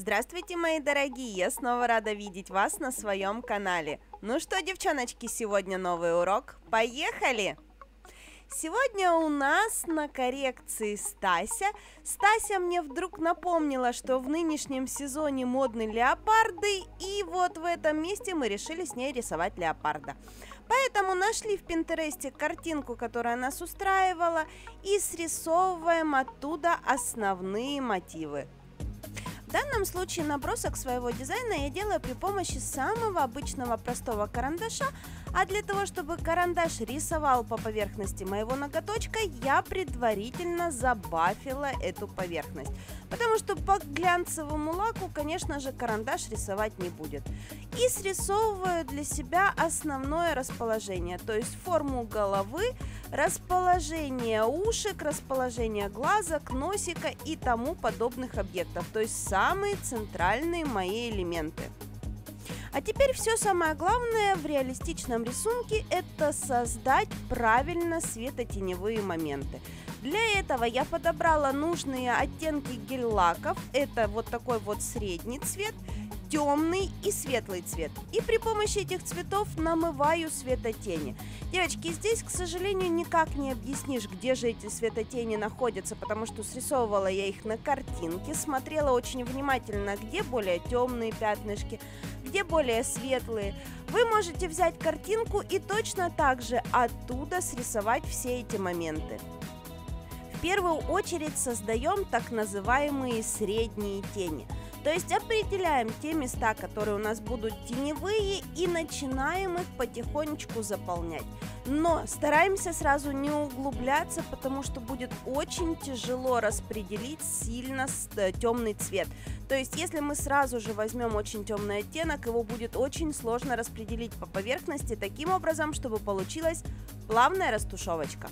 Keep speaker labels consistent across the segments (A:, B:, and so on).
A: Здравствуйте, мои дорогие! Я снова рада видеть вас на своем канале. Ну что, девчоночки, сегодня новый урок. Поехали! Сегодня у нас на коррекции Стася. Стася мне вдруг напомнила, что в нынешнем сезоне модны леопарды, и вот в этом месте мы решили с ней рисовать леопарда. Поэтому нашли в Пинтересте картинку, которая нас устраивала, и срисовываем оттуда основные мотивы. В данном случае набросок своего дизайна я делаю при помощи самого обычного простого карандаша, а для того, чтобы карандаш рисовал по поверхности моего ноготочка, я предварительно забафила эту поверхность, потому что по глянцевому лаку, конечно же, карандаш рисовать не будет. И срисовываю для себя основное расположение, то есть форму головы, расположение ушек, расположение глазок, носика и тому подобных объектов, то есть самые центральные мои элементы. А теперь все самое главное в реалистичном рисунке – это создать правильно светотеневые моменты. Для этого я подобрала нужные оттенки гель-лаков, это вот такой вот средний цвет, темный и светлый цвет. И при помощи этих цветов намываю светотени. Девочки, здесь, к сожалению, никак не объяснишь, где же эти светотени находятся, потому что срисовывала я их на картинке, смотрела очень внимательно, где более темные пятнышки, где более светлые. Вы можете взять картинку и точно так же оттуда срисовать все эти моменты. В первую очередь создаем так называемые средние тени. То есть определяем те места, которые у нас будут теневые, и начинаем их потихонечку заполнять. Но стараемся сразу не углубляться, потому что будет очень тяжело распределить сильно темный цвет. То есть если мы сразу же возьмем очень темный оттенок, его будет очень сложно распределить по поверхности таким образом, чтобы получилась плавная растушевочка.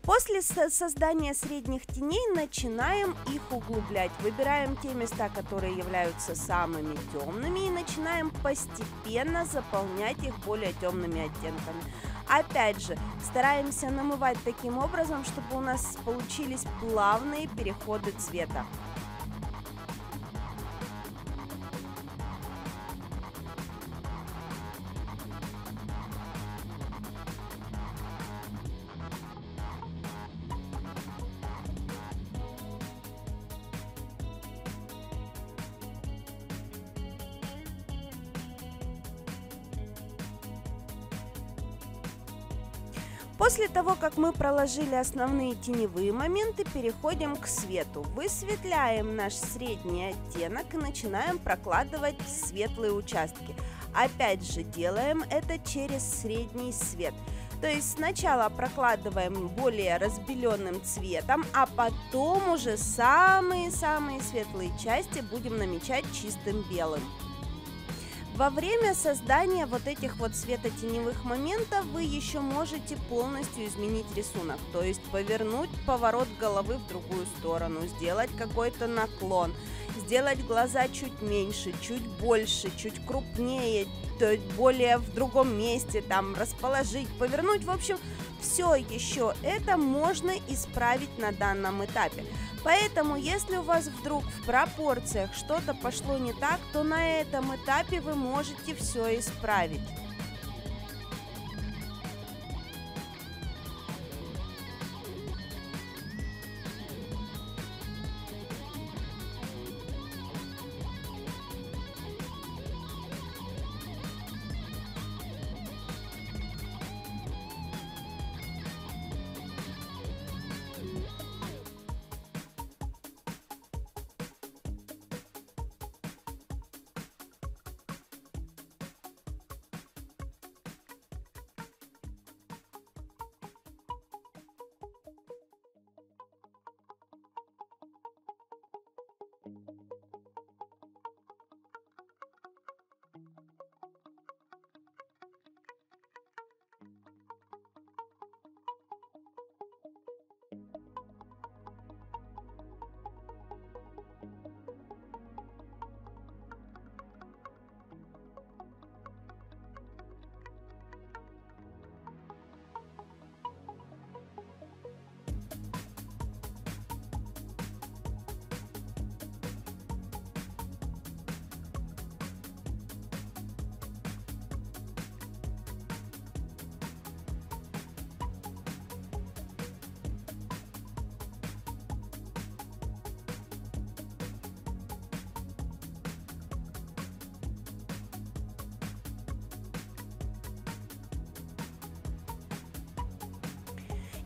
A: После создания средних теней начинаем их углублять. Выбираем те места, которые являются самыми темными, и начинаем постепенно заполнять их более темными оттенками. Опять же, стараемся намывать таким образом, чтобы у нас получились плавные переходы цвета. После того, как мы проложили основные теневые моменты, переходим к свету. Высветляем наш средний оттенок и начинаем прокладывать светлые участки. Опять же, делаем это через средний свет. То есть сначала прокладываем более разбеленным цветом, а потом уже самые-самые светлые части будем намечать чистым белым. Во время создания вот этих вот светотеневых моментов вы еще можете полностью изменить рисунок, то есть повернуть поворот головы в другую сторону, сделать какой-то наклон, сделать глаза чуть меньше, чуть больше, чуть крупнее, то есть более в другом месте, там расположить, повернуть, в общем, все еще это можно исправить на данном этапе. Поэтому, если у вас вдруг в пропорциях что-то пошло не так, то на этом этапе вы можете все исправить.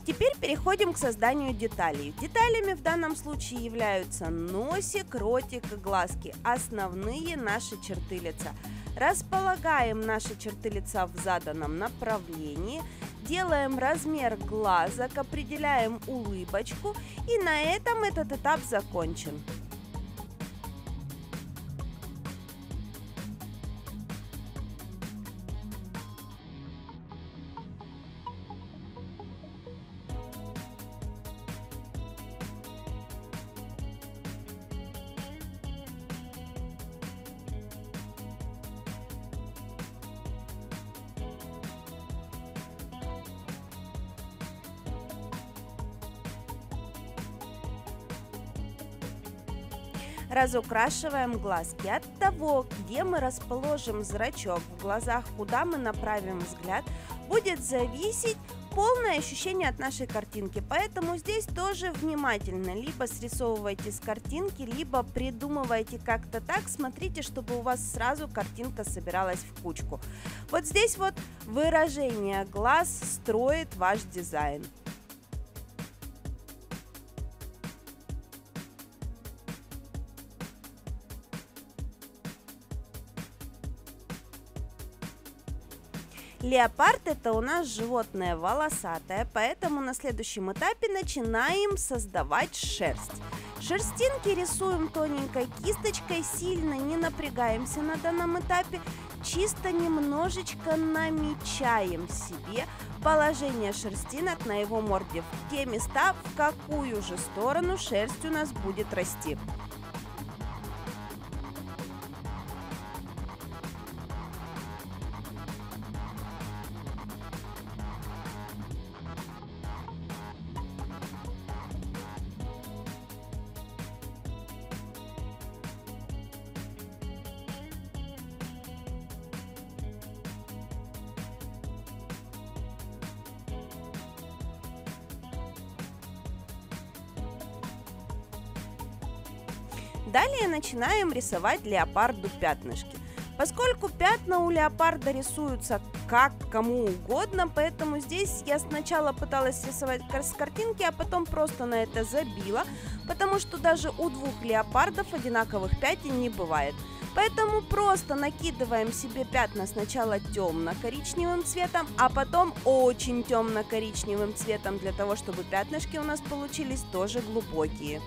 A: Теперь переходим к созданию деталей. Деталями в данном случае являются носик, ротик и глазки, основные наши черты лица. Располагаем наши черты лица в заданном направлении, делаем размер глазок, определяем улыбочку, и на этом этот этап закончен. Разукрашиваем глазки. От того, где мы расположим зрачок в глазах, куда мы направим взгляд, будет зависеть полное ощущение от нашей картинки. Поэтому здесь тоже внимательно. Либо срисовывайте с картинки, либо придумывайте как-то так. Смотрите, чтобы у вас сразу картинка собиралась в кучку. Вот здесь вот выражение глаз строит ваш дизайн. Леопард — это у нас животное волосатое, поэтому на следующем этапе начинаем создавать шерсть. Шерстинки рисуем тоненькой кисточкой, сильно не напрягаемся на данном этапе, чисто немножечко намечаем себе положение шерстинок на его морде, в те места, в какую же сторону шерсть у нас будет расти. Далее начинаем рисовать леопарду пятнышки. Поскольку пятна у леопарда рисуются как кому угодно, поэтому здесь я сначала пыталась рисовать с картинки, а потом просто на это забила, потому что даже у двух леопардов одинаковых пятен не бывает. Поэтому просто накидываем себе пятна сначала темно-коричневым цветом, а потом очень темно-коричневым цветом, для того, чтобы пятнышки у нас получились тоже глубокие.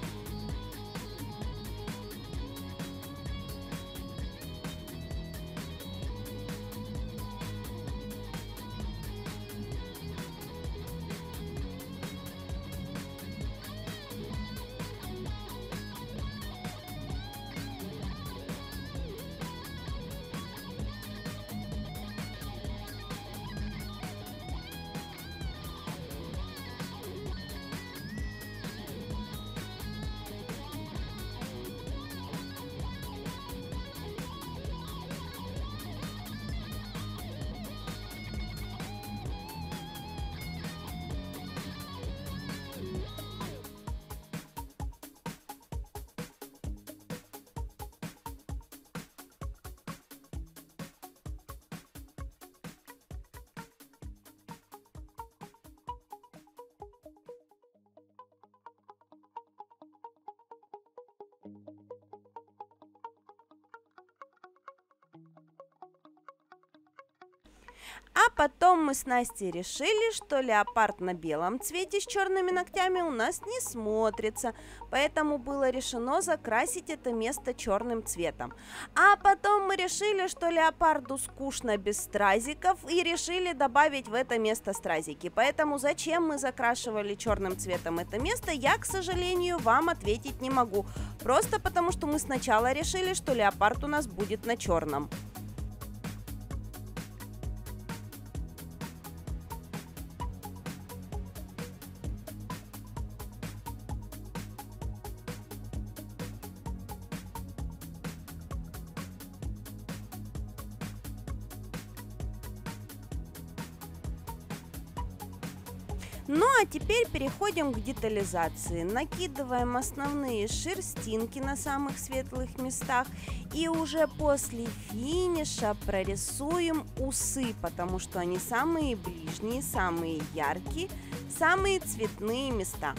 A: А потом мы с Настей решили, что леопард на белом цвете с черными ногтями у нас не смотрится, поэтому было решено закрасить это место черным цветом. А потом мы решили, что леопарду скучно без стразиков, и решили добавить в это место стразики. Поэтому зачем мы закрашивали черным цветом это место, я, к сожалению, вам ответить не могу. Просто потому, что мы сначала решили, что леопард у нас будет на черном. Ну а теперь переходим к детализации. Накидываем основные шерстинки на самых светлых местах и уже после финиша прорисуем усы, потому что они самые ближние, самые яркие, самые цветные места.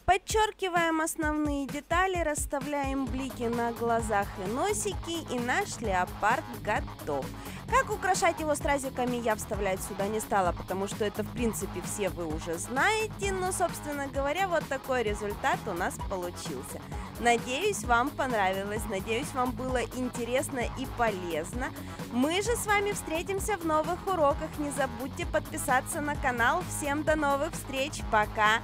A: Подчеркиваем основные детали, расставляем блики на глазах и носики, и наш леопард готов. Как украшать его стразиками, я вставлять сюда не стала, потому что это, в принципе, все вы уже знаете, но, собственно говоря, вот такой результат у нас получился. Надеюсь, вам понравилось, надеюсь, вам было интересно и полезно. Мы же с вами встретимся в новых уроках. Не забудьте подписаться на канал. Всем до новых встреч, пока!